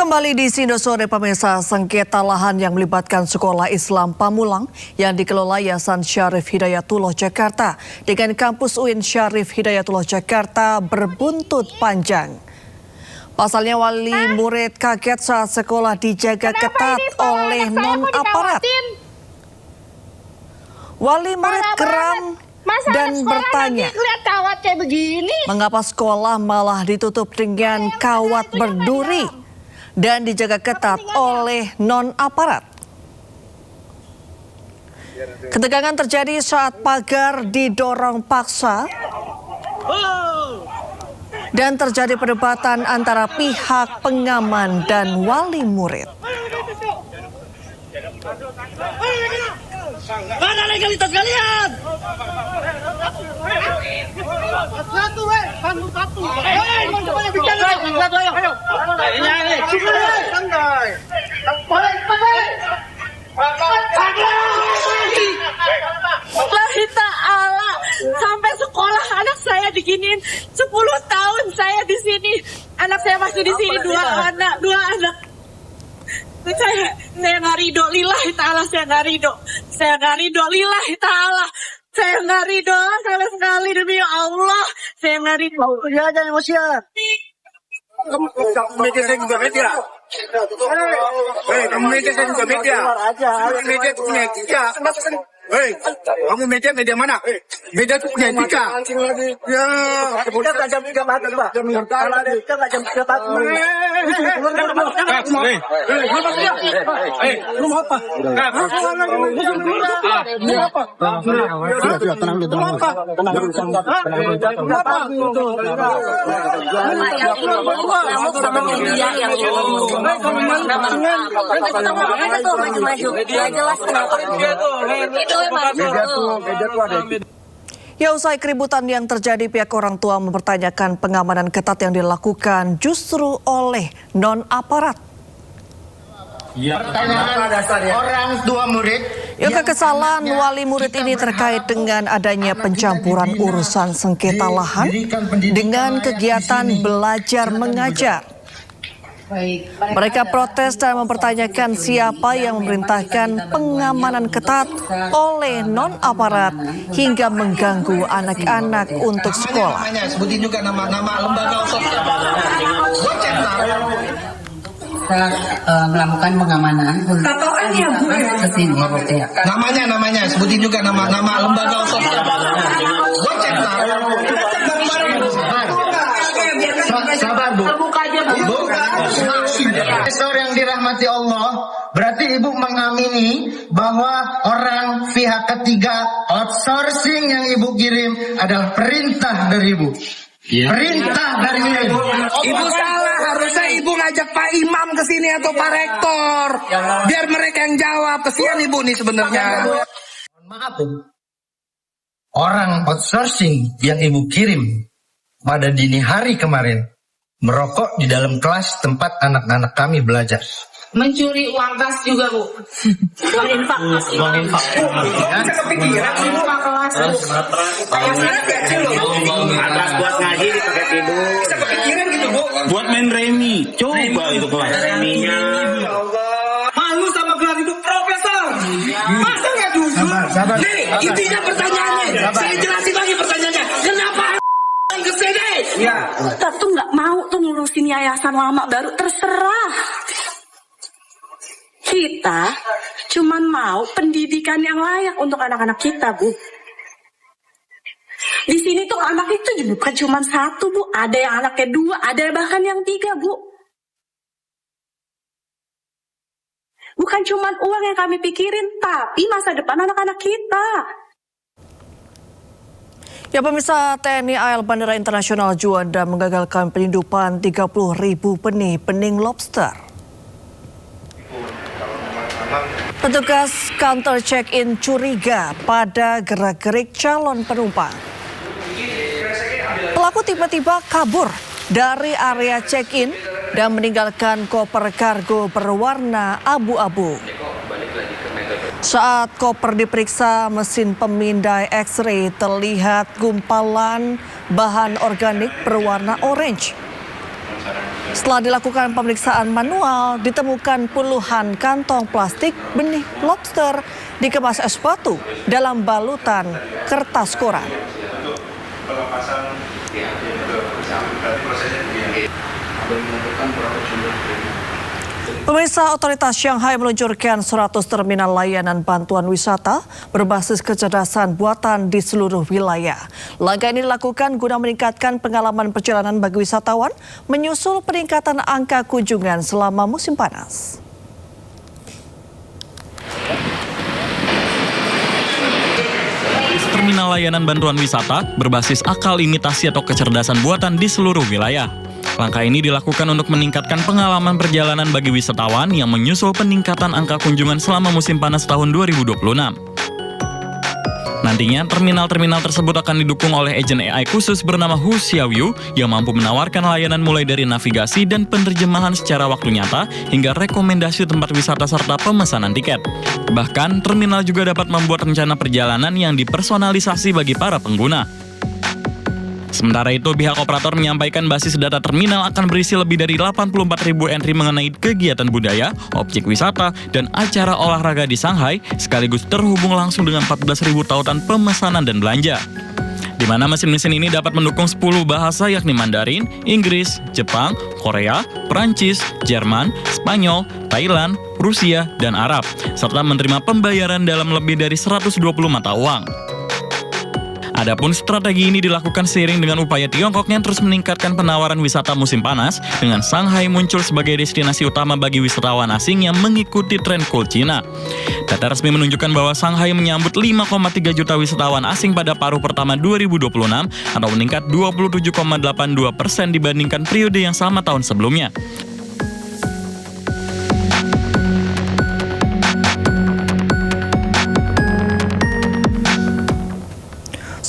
Kembali di Sindosore, pemirsa, sengketa lahan yang melibatkan Sekolah Islam Pamulang yang dikelola Yayasan Syarif Hidayatullah Jakarta dengan kampus UIN Syarif Hidayatullah Jakarta berbuntut panjang. Pasalnya wali murid kaget saat sekolah dijaga ketat oleh non-aparat. Wali murid geram dan bertanya, mengapa sekolah malah ditutup dengan kawat berduri dan dijaga ketat oleh non-aparat. Ketegangan terjadi saat pagar didorong paksa dan terjadi perdebatan antara pihak pengaman dan wali murid. Mana legalitas kalian? Satu, satu. Wallahi ta'ala, sampai sekolah anak saya diginiin 10 tahun saya di sini. Anak saya masih di sini, dua anak. Saya nggak ridho, lillahi ta'ala, saya nggak ridho, lillahi ta'ala, saya nggak ridho sama sekali, demi Allah, saya nggak ridho. Jangan emosi ya. Media saya juga media. Kamu media saya juga media. Media itu punya etika. Kamu media mana? Media itu punya etika. Ya, kita tajam juga mata, Pak. Kita tajam juga mata. Lu mau apa? Ya, usai keributan yang terjadi, pihak orang tua mempertanyakan pengamanan ketat yang dilakukan justru oleh non-aparat. Pertanyaan orang tua murid. Ya, kekesalan wali murid ini terkait dengan adanya pencampuran urusan sengketa lahan dengan kegiatan belajar mengajar. Mereka protes dan mempertanyakan siapa yang memerintahkan pengamanan ketat oleh non-aparat hingga mengganggu anak-anak untuk sekolah. Sebutin juga nama-nama lembaga kita melakukan pengamanan untuk kesini. Namanya sebutin juga nama lembaga sabar Bu. Profesor yang dirahmati Allah, berarti Ibu mengamini bahwa orang pihak ketiga outsourcing yang Ibu kirim adalah perintah dari Ibu. Perintah dari Ibu. Ibu salah, harusnya Ibu ngajak Pak Imam ke sini atau Pak Rektor, biar mereka yang jawab. Kesian Ibu nih sebenarnya. Maaf Bu, orang outsourcing yang Ibu kirim pada dini hari kemarin merokok di dalam kelas tempat anak-anak kami belajar. Mencuri uang kas juga, Bu. Uang infak. Bisa kepikiran Ibu Pak kelas. Atas buat ngaji dipakai tidur. Bisa kepikiran gitu Bu. Buat main remi, coba itu kelas. Reminya. Malu sama gelar itu profesor. Masa nggak jujur? Sabar. Nih, intinya pertanyaannya. Saya jelasin lagi pertanyaannya. Kenapa ke sini? Kita tuh nggak mau tuh ngurusin yayasan lama baru, terserah. Kita cuman mau pendidikan yang layak untuk anak-anak kita, Bu. Di sini tuh anak itu bukan cuma satu, Bu. Ada yang anaknya 2, ada bahkan yang 3, Bu. Bukan cuma uang yang kami pikirin, tapi masa depan anak-anak kita. Ya, pemirsa, TNI AL Bandara Internasional Juanda menggagalkan penyelundupan 30.000 benih lobster. Petugas counter check-in curiga pada gerak-gerik calon penumpang. Pelaku tiba-tiba kabur dari area check-in dan meninggalkan koper kargo berwarna abu-abu. Saat koper diperiksa, mesin pemindai X-ray terlihat gumpalan bahan organik berwarna orange. Setelah dilakukan pemeriksaan manual, ditemukan puluhan kantong plastik benih lobster dikemas es batu dalam balutan kertas koran. Pemirsa, otoritas Shanghai meluncurkan 100 terminal layanan bantuan wisata berbasis kecerdasan buatan di seluruh wilayah. Langkah ini dilakukan guna meningkatkan pengalaman perjalanan bagi wisatawan, menyusul peningkatan angka kunjungan selama musim panas. Terminal layanan bantuan wisata berbasis akal imitasi atau kecerdasan buatan di seluruh wilayah. Langkah ini dilakukan untuk meningkatkan pengalaman perjalanan bagi wisatawan yang menyusul peningkatan angka kunjungan selama musim panas tahun 2026. Nantinya, terminal-terminal tersebut akan didukung oleh agen AI khusus bernama Hu Xiaoyu yang mampu menawarkan layanan mulai dari navigasi dan penerjemahan secara waktu nyata hingga rekomendasi tempat wisata serta pemesanan tiket. Bahkan, terminal juga dapat membuat rencana perjalanan yang dipersonalisasi bagi para pengguna. Sementara itu, pihak operator menyampaikan basis data terminal akan berisi lebih dari 84.000 entry mengenai kegiatan budaya, objek wisata, dan acara olahraga di Shanghai, sekaligus terhubung langsung dengan 14.000 tautan pemesanan dan belanja. Di mana mesin-mesin ini dapat mendukung 10 bahasa yakni Mandarin, Inggris, Jepang, Korea, Perancis, Jerman, Spanyol, Thailand, Rusia, dan Arab, serta menerima pembayaran dalam lebih dari 120 mata uang. Adapun strategi ini dilakukan seiring dengan upaya Tiongkok yang terus meningkatkan penawaran wisata musim panas, dengan Shanghai muncul sebagai destinasi utama bagi wisatawan asing yang mengikuti tren cool Cina. Data resmi menunjukkan bahwa Shanghai menyambut 5,3 juta wisatawan asing pada paruh pertama 2026 atau meningkat 27,82% dibandingkan periode yang sama tahun sebelumnya.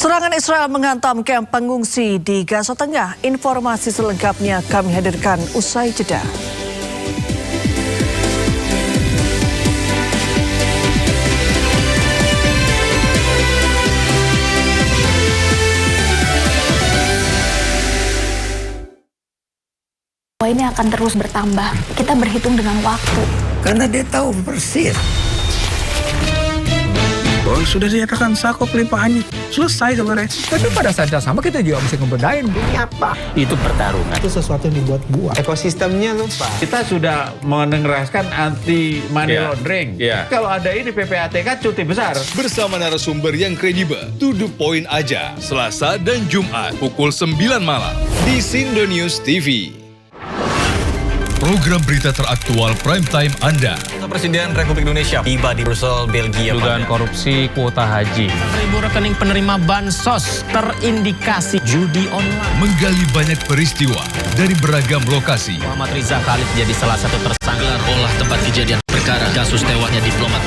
Serangan Israel menghantam kamp pengungsi di Gaza Tengah. Informasi selengkapnya kami hadirkan usai jeda. Ini akan terus bertambah. Kita berhitung dengan waktu. Karena dia tahu persis. Oh, sudah dinyatakan sakop limpahannya. Selesai sebenarnya. Tapi pada saat yang sama kita juga mesti ngebedain. Ini apa? Itu pertarungan. Itu sesuatu yang dibuat buah. Ekosistemnya lupa. Kita sudah mengeraskan anti money laundering. Kalau ada ini PPATK cuti besar. Bersama narasumber yang kredibel, to the point aja. Selasa dan Jumat pukul 9 malam di Sindo News TV. Program berita teraktual prime time Anda. Presiden Republik Indonesia tiba di Brussel, Belgia. Dugaan korupsi kuota haji. 1.000 rekening penerima bansos terindikasi judi online. Menggali banyak peristiwa dari beragam lokasi. Muhammad Riza Khalid jadi salah satu tersangka olah tempat kejadian perkara kasus tewasnya diplomat.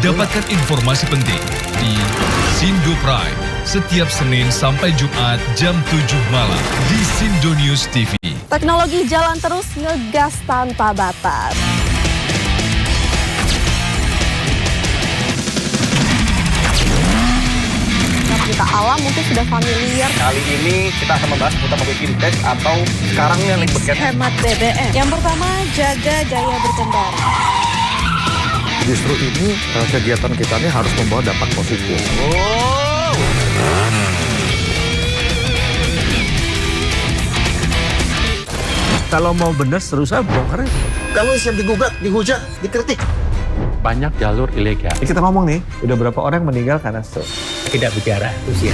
Dapatkan informasi penting di Sindo Prime setiap Senin sampai Jumat jam 7 malam di Sindo News TV. Teknologi jalan terus ngegas tanpa batas. Kita alam mungkin sudah familiar. Kali ini kita akan membahas seputar mobil vintage atau sekarang yang lebih berkaitan hemat BBM. Yang pertama, jaga gaya berkendara. Justru ini kegiatan kita ini harus membawa dampak positif. Kalau mau benar terus aja bongkar. Kamu siap digugat, dihujat, dikritik. Banyak jalur ilegal. Kita ngomong nih, udah berapa orang yang meninggal karena stroke. Tidak bicara usia.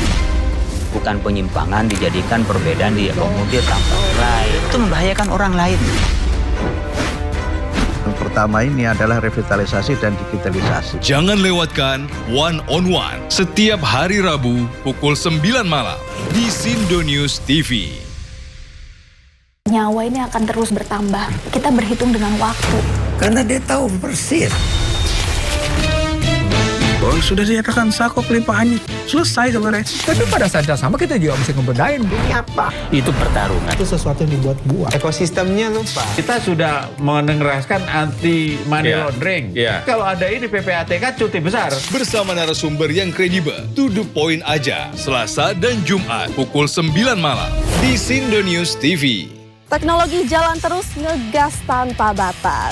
Bukan penyimpangan dijadikan perbedaan diakomodir tanpa nilai. Itu membahayakan orang lain. Yang pertama ini adalah revitalisasi dan digitalisasi. Jangan lewatkan One on One setiap hari Rabu pukul 9 malam di Sindo News TV. Nyawa ini akan terus bertambah. Kita berhitung dengan waktu. Karena dia tahu persis. Oh, sudah dinyatakan sakop limpahannya. Selesai sebenarnya. Tapi pada saat yang sama kita juga mesti ngebedain. Ini apa? Itu pertarungan. Itu sesuatu yang dibuat buah. Ekosistemnya lupa. Kita sudah mengeraskan anti money laundering. Kalau ada ini PPATK cuti besar. Bersama narasumber yang kredibel, to the point aja. Selasa dan Jumat pukul 9 malam di Sindo News TV. Teknologi jalan terus ngegas tanpa batas.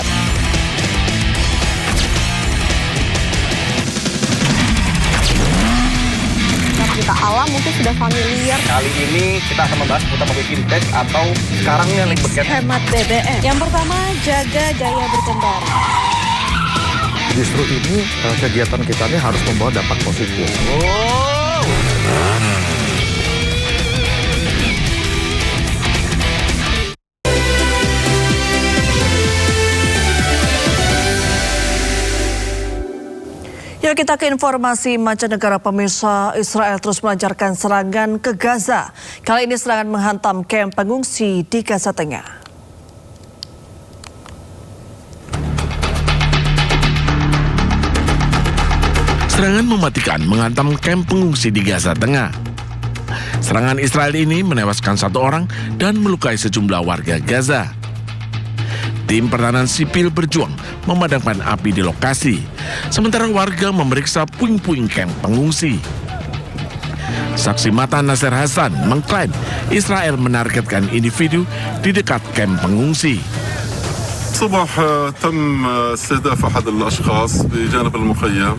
Kita alam mungkin sudah familiar. Kali ini kita akan membahas seputar mobil vintage atau sekarang yang lagi beket. Hemat BBM. Yang pertama, jaga gaya berkendara. Justru ini kegiatan kita ini harus membawa dampak positif. Ya, kita ke informasi mancanegara. Pemirsa, Israel terus melancarkan serangan ke Gaza. Kali ini serangan menghantam kamp pengungsi di Gaza Tengah. Serangan mematikan menghantam kamp pengungsi di Gaza Tengah. Serangan Israel ini menewaskan 1 orang dan melukai sejumlah warga Gaza. Tim pertahanan sipil berjuang memadamkan api di lokasi, sementara warga memeriksa puing-puing kamp pengungsi. Saksi mata Nasser Hassan mengklaim Israel menargetkan individu di dekat kamp pengungsi. الصبح تم استهداف أحد الأشخاص بجانب المخيم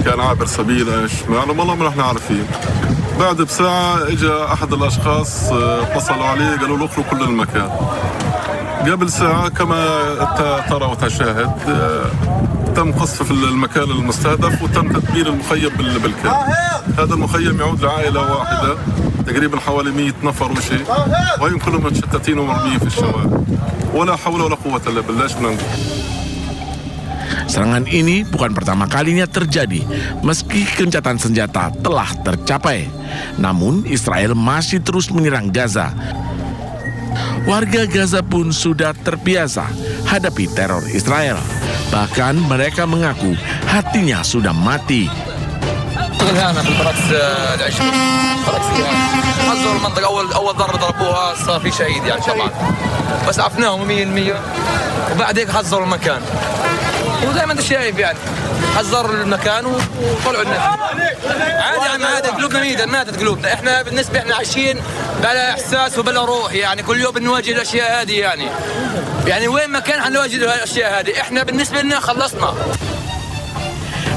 كان عابر سبيل شمال والله ما نحن عارفين بعد بساعة اجى أحد الأشخاص اتصلوا عليه قالوا له اخرج كل المكان قبل ساعة كما ترى وتشاهد تم قصف المكان المستهدف وتم تدمير المخيم بالكامل. هذا المخيم يعود لعائلة واحدة تقريبا حوالي 100 نفر وشيء وهم كلهم متشتتين ومرميين في الشوارع ولا حول ولا قوة إلا بالله. Serangan ini bukan pertama kalinya terjadi meski gencatan senjata telah tercapai. Namun Israel masih terus menyerang Gaza. Warga Gaza pun sudah terbiasa hadapi teror Israel. Bahkan mereka mengaku hatinya sudah mati. حذروا المنطقة أول ضربة ضربوها صار في شهيد يعني طبعا بس عفناهم 100% وبعد هيك حذروا المكان وزي ما أنت شايف يعني حذروا المكان وطلعوا الناس عادي يعني عادي قلوبنا ماتت قلوبنا احنا بالنسبة احنا عايشين بلا إحساس وبلا روح يعني كل يوم بنواجه الأشياء هذه يعني وين ما كان حنواجه الأشياء هذه احنا بالنسبة لنا خلصنا.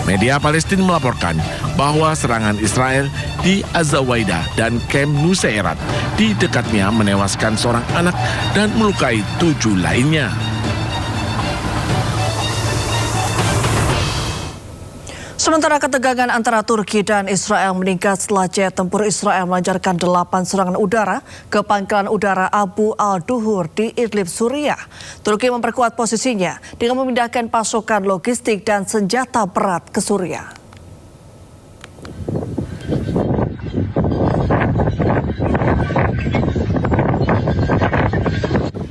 Media Palestina melaporkan bahwa serangan Israel di Azawaida dan Kamp Nusairat di dekatnya menewaskan seorang anak dan melukai 7 lainnya. Sementara ketegangan antara Turki dan Israel meningkat setelah jet tempur Israel melancarkan 8 serangan udara ke pangkalan udara Abu al-Duhur di Idlib, Suriah. Turki memperkuat posisinya dengan memindahkan pasokan logistik dan senjata berat ke Suriah.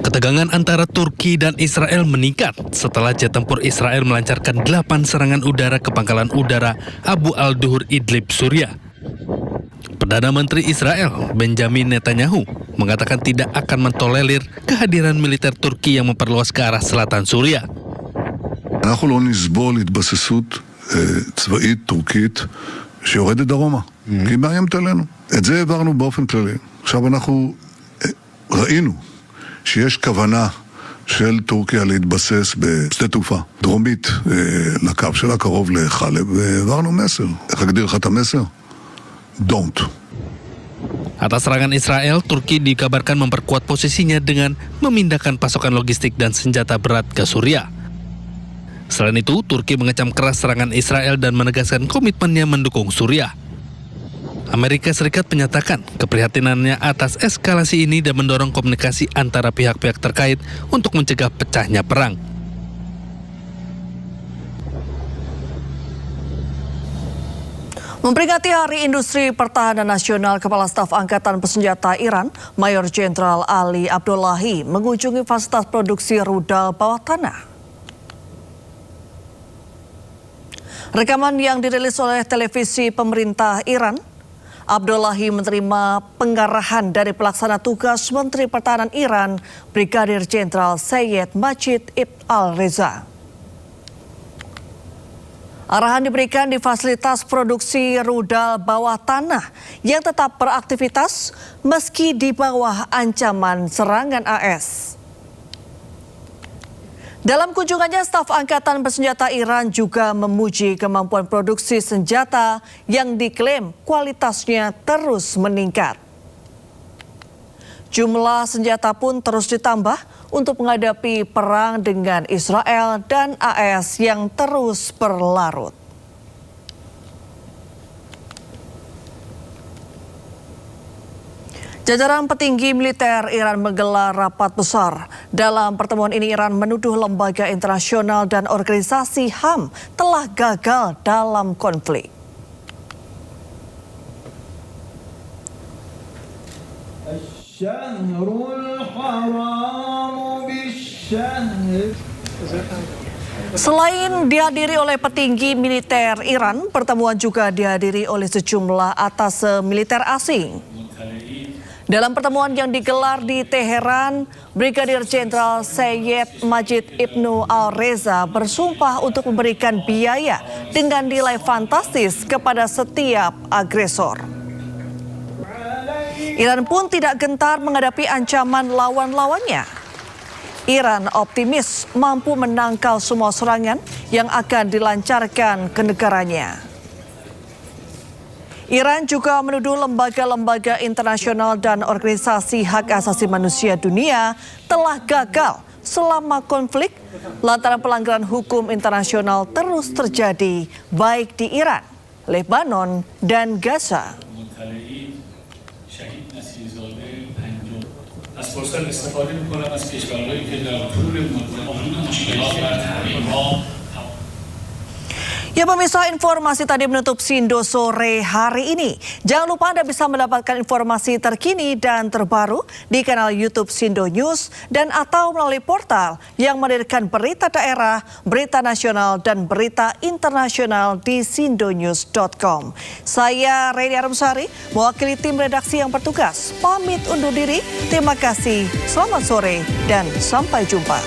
Ketegangan antara Turki dan Israel meningkat setelah jet tempur Israel melancarkan 8 serangan udara ke pangkalan udara Abu al-Duhur Idlib, Suriah. Perdana Menteri Israel Benjamin Netanyahu mengatakan tidak akan mentolerir kehadiran militer Turki yang memperluas ke arah selatan Suriah. אנחנו לא נסבול התבססות צבאית טורקית שיורדת דרומה, כי היא מאיימת עלינו. את זה העברנו באופן כללי. עכשיו אנחנו ראינו שיש כוונה של טורקיה להתבסס בשדה תעופה דרומית לקו שלה קרוב לחלב, והעברנו מסר. איך אגדיר לך את המסר? Don't. Atas serangan Israel, Turki dikabarkan memperkuat posisinya dengan memindahkan pasokan logistik dan senjata berat ke Suriah. Selain itu, Turki mengecam keras serangan Israel dan menegaskan komitmennya mendukung Suriah. Amerika Serikat menyatakan keprihatinannya atas eskalasi ini dan mendorong komunikasi antara pihak-pihak terkait untuk mencegah pecahnya perang. Memperingati Hari Industri Pertahanan Nasional, Kepala Staf Angkatan Bersenjata Iran, Mayor Jenderal Ali Abdullahi mengunjungi fasilitas produksi rudal bawah tanah. Rekaman yang dirilis oleh televisi pemerintah Iran, Abdullahi menerima pengarahan dari pelaksana tugas Menteri Pertahanan Iran, Brigadir Jenderal Sayyid Majid Ibn al-Reza. Arahan diberikan di fasilitas produksi rudal bawah tanah yang tetap beraktivitas meski di bawah ancaman serangan AS. Dalam kunjungannya, staf Angkatan Bersenjata Iran juga memuji kemampuan produksi senjata yang diklaim kualitasnya terus meningkat. Jumlah senjata pun terus ditambah untuk menghadapi perang dengan Israel dan AS yang terus berlarut. Jajaran petinggi militer Iran menggelar rapat besar. Dalam pertemuan ini Iran menuduh lembaga internasional dan organisasi HAM telah gagal dalam konflik. Selain dihadiri oleh petinggi militer Iran, pertemuan juga dihadiri oleh sejumlah atase militer asing. Dalam pertemuan yang digelar di Teheran, Brigadir Jenderal Sayyid Majid Ibnu Al-Reza bersumpah untuk memberikan biaya dengan nilai fantastis kepada setiap agresor. Iran pun tidak gentar menghadapi ancaman lawan-lawannya. Iran optimis mampu menangkal semua serangan yang akan dilancarkan ke negaranya. Iran juga menuduh lembaga-lembaga internasional dan organisasi hak asasi manusia dunia telah gagal selama konflik lantaran pelanggaran hukum internasional terus terjadi baik di Iran, Lebanon, dan Gaza. Ya pemirsa, informasi tadi menutup Sindo sore hari ini. Jangan lupa Anda bisa mendapatkan informasi terkini dan terbaru di kanal YouTube Sindo News dan atau melalui portal yang menghadirkan berita daerah, berita nasional dan berita internasional di sindonews.com. Saya Reni Arumsari, mewakili tim redaksi yang bertugas, pamit undur diri. Terima kasih, selamat sore dan sampai jumpa.